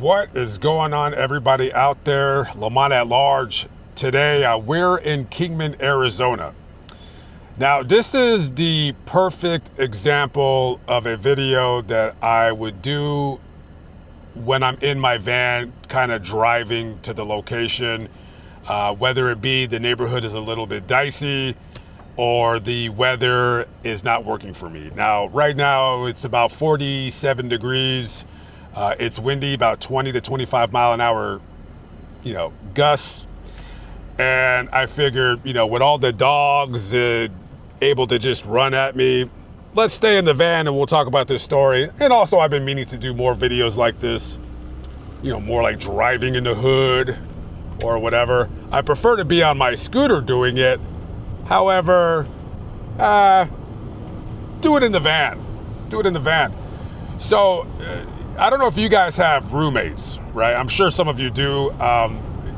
What is going on, everybody out there? Lamont at large. Today, we're in Kingman, Arizona. Now, this is the perfect example of a video that I would do when I'm in my van, kind of driving to the location, whether it be the neighborhood is a little bit dicey or the weather is not working for me. Now, right now, it's about 47 degrees. It's windy, about 20 to 25 mile an hour, gusts. And I figured, with all the dogs able to just run at me, let's stay in the van and we'll talk about this story. And also, I've been meaning to do more videos like this, more like driving in the hood or whatever. I prefer to be on my scooter doing it. However, do it in the van. Do it in the van. So, I don't know if you guys have roommates, right? I'm sure some of you do.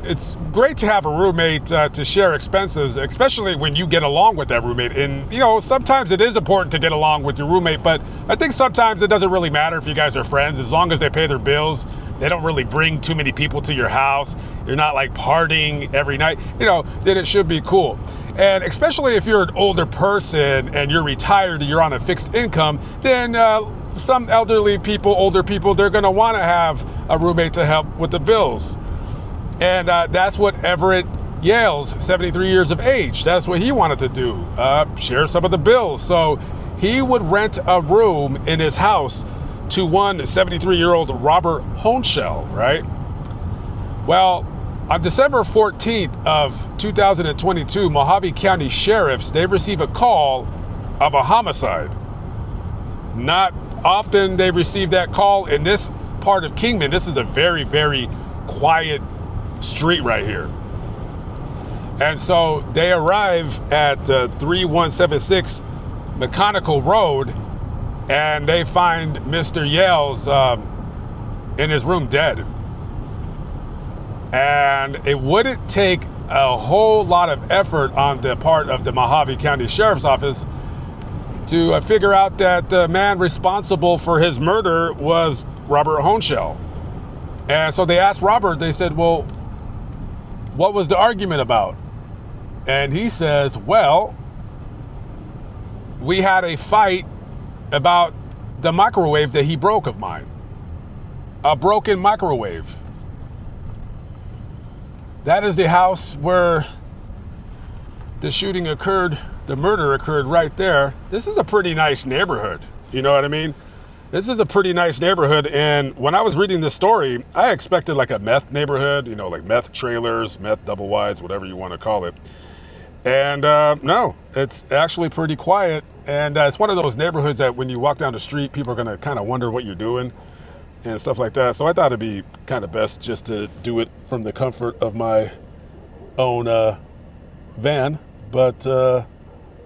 It's great to have a roommate to share expenses, especially when you get along with that roommate. And, sometimes it is important to get along with your roommate, but I think sometimes it doesn't really matter if you guys are friends. As long as they pay their bills, they don't really bring too many people to your house. You're not like partying every night, then it should be cool. And especially if you're an older person and you're retired, you're on a fixed income, then some older people, they're going to want to have a roommate to help with the bills. And that's what Everett Yales, 73 years of age, that's what he wanted to do, share some of the bills. So he would rent a room in his house to one 73-year-old Robert Honchell, right? Well, on December 14th of 2022, Mojave County sheriffs, they receive a call of a homicide. Not often they receive that call in this part of Kingman. This is a very, very quiet street right here. And so they arrive at 3176 Mechanical Road, and they find Mr. Yales in his room dead. And it wouldn't take a whole lot of effort on the part of the Mojave County Sheriff's Office to figure out that the man responsible for his murder was Robert Honchell. And so they asked Robert, they said, well, what was the argument about? And he says, well, we had a fight about the microwave that he broke of mine. A broken microwave. That is the house where the shooting occurred, the murder occurred right there. This is a pretty nice neighborhood. You know what I mean? This is a pretty nice neighborhood. And when I was reading this story, I expected like a meth neighborhood, like meth trailers, meth double wides, whatever you want to call it. And no, it's actually pretty quiet. And it's one of those neighborhoods that when you walk down the street, people are going to kind of wonder what you're doing and stuff like that. So I thought it'd be kind of best just to do it from the comfort of my own van. But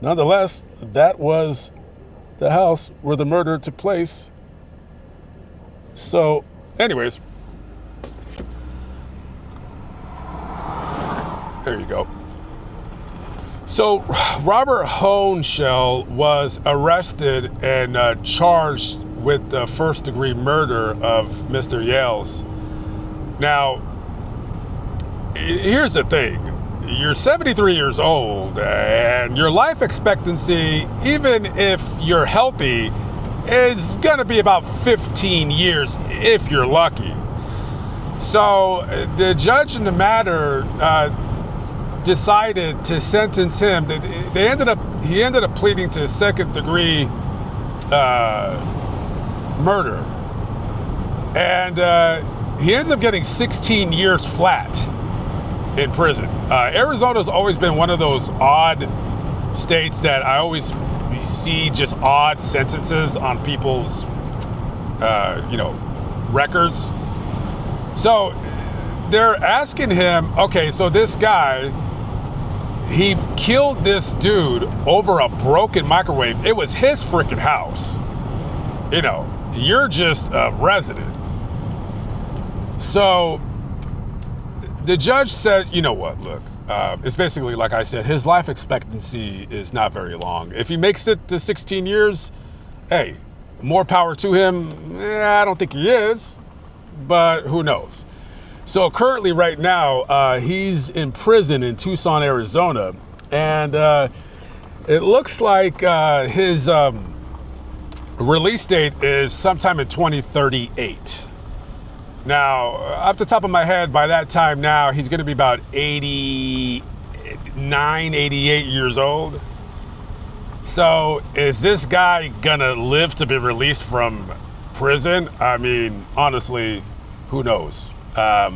nonetheless, that was the house where the murder took place. So, anyways, there you go. So, Robert Honchell was arrested and charged with the first-degree murder of Mr. Yales. Now, here's the thing. You're 73 years old, and your life expectancy, even if you're healthy, is going to be about 15 years if you're lucky. So the judge in the matter decided to sentence him. He ended up pleading to second-degree murder, and he ends up getting 16 years flat in prison. Arizona's always been one of those odd states that I always see just odd sentences on people's, records. So they're asking him, okay, so this guy, he killed this dude over a broken microwave. It was his freaking house. You're just a resident. So the judge said, you know what, look, it's basically, like I said, his life expectancy is not very long. If he makes it to 16 years, hey, more power to him. I don't think he is. but who knows? So currently right now, he's in prison in Tucson, Arizona. And it looks like his release date is sometime in 2038. Now, off the top of my head, by that time now, he's going to be about 89, 88 years old. So is this guy going to live to be released from prison? I mean, honestly, who knows? I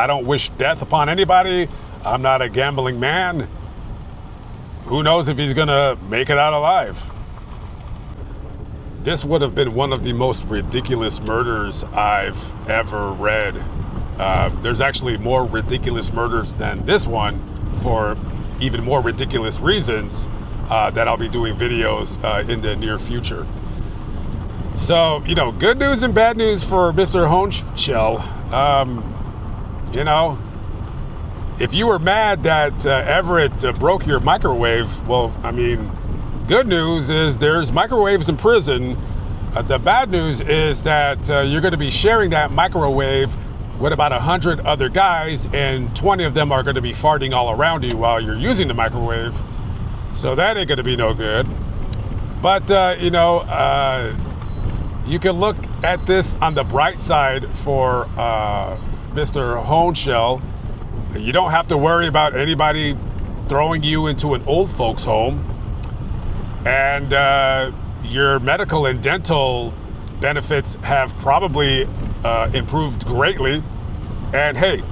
don't wish death upon anybody. I'm not a gambling man. Who knows if he's going to make it out alive? This would have been one of the most ridiculous murders I've ever read. There's actually more ridiculous murders than this one for even more ridiculous reasons that I'll be doing videos in the near future. So, you know, good news and bad news for Mr. Honeshell. You know, if you were mad that Everett broke your microwave, well, I mean, good news is there's microwaves in prison. The bad news is that you're going to be sharing that microwave with about 100 other guys, and 20 of them are going to be farting all around you while you're using the microwave. So that ain't going to be no good. But, you know, you can look at this on the bright side for Mr. Honeshell. You don't have to worry about anybody throwing you into an old folks home. And your medical and dental benefits have probably improved greatly. And hey,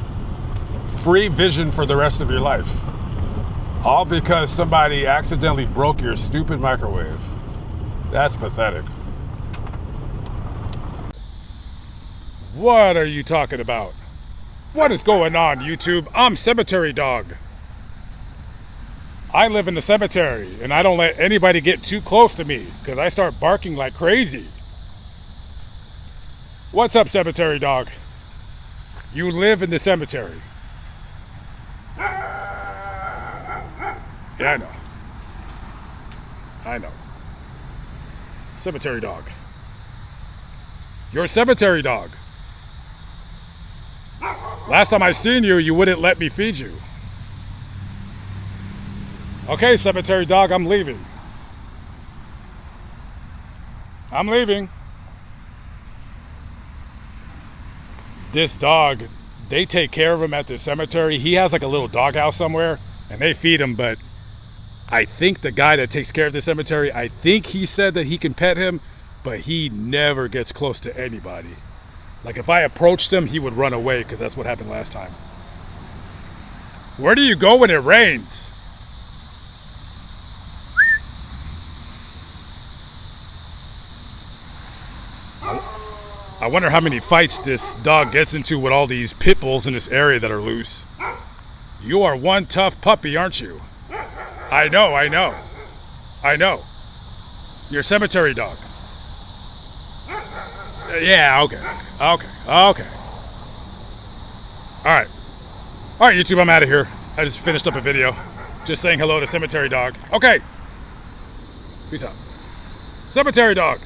free vision for the rest of your life. All because somebody accidentally broke your stupid microwave. That's pathetic. What are you talking about? What is going on, YouTube? I'm Cemetery Dog. I live in the cemetery, and I don't let anybody get too close to me, because I start barking like crazy. What's up, Cemetery Dog? You live in the cemetery. Yeah, I know. Cemetery Dog. You're a cemetery dog. Last time I seen you, you wouldn't let me feed you. Okay, Cemetery Dog, I'm leaving. I'm leaving. This dog, they take care of him at the cemetery. He has like a little doghouse somewhere, and they feed him, but I think the guy that takes care of the cemetery, I think he said that he can pet him, but he never gets close to anybody. Like if I approached him, he would run away, because that's what happened last time. Where do you go when it rains? I wonder how many fights this dog gets into with all these pit bulls in this area that are loose. You are one tough puppy, aren't you? I know. You're a cemetery dog. Yeah, okay. All right, YouTube, I'm out of here. I just finished up a video. Just saying hello to Cemetery Dog. Okay. Peace out. Cemetery Dog.